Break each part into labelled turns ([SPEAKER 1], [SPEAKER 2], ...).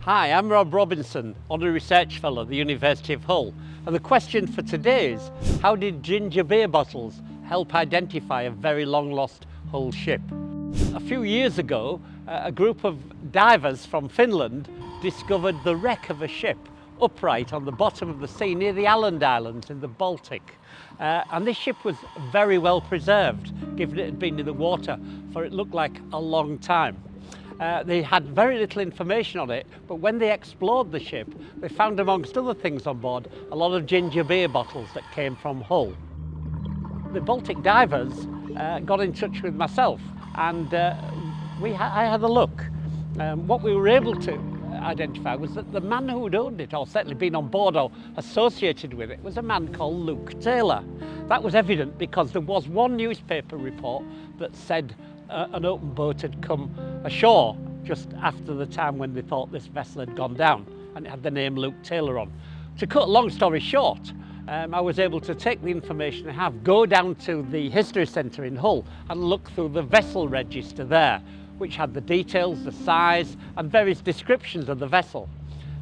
[SPEAKER 1] Hi, I'm Rob Robinson, Honorary Research Fellow at the University of Hull. And the question for today is, how did ginger beer bottles help identify a very long lost Hull ship? A few years ago, a group of divers from Finland discovered the wreck of a ship upright on the bottom of the sea near the Åland Islands in the Baltic. And this ship was very well preserved, given it had been in the water for it looked like a long time. They had very little information on it, but when they explored the ship, they found amongst other things on board a lot of ginger beer bottles that came from Hull. The Baltic divers got in touch with myself and I had a look. What we were able to identify was that the man who had owned it, or certainly been on board or associated with it, was a man called Luke Taylor. That was evident because there was one newspaper report that said an open boat had come ashore just after the time when they thought this vessel had gone down, and it had the name Luke Taylor on. To cut a long story short, I was able to take the information I have, go down to the History Centre in Hull and look through the vessel register there, which had the details, the size and various descriptions of the vessel.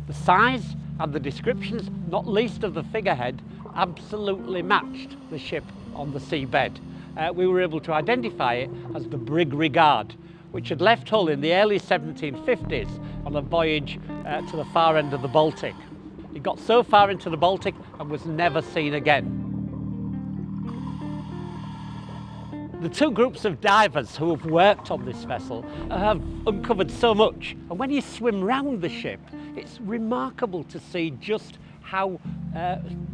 [SPEAKER 1] The size and the descriptions, not least of the figurehead, absolutely matched the ship on the seabed. We were able to identify it as the brig Regard, which had left Hull in the early 1750s on a voyage to the far end of the Baltic. It got so far into the Baltic and was never seen again. The two groups of divers who have worked on this vessel have uncovered so much, and when you swim round the ship, it's remarkable to see just how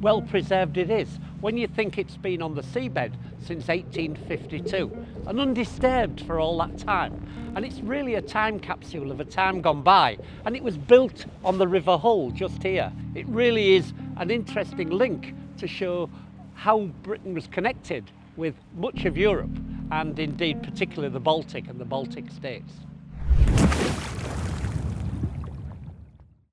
[SPEAKER 1] well preserved it is when you think it's been on the seabed since 1852 and undisturbed for all that time. And it's really a time capsule of a time gone by, and it was built on the River Hull just here. It really is an interesting link to show how Britain was connected with much of Europe, and indeed particularly the Baltic and the Baltic states.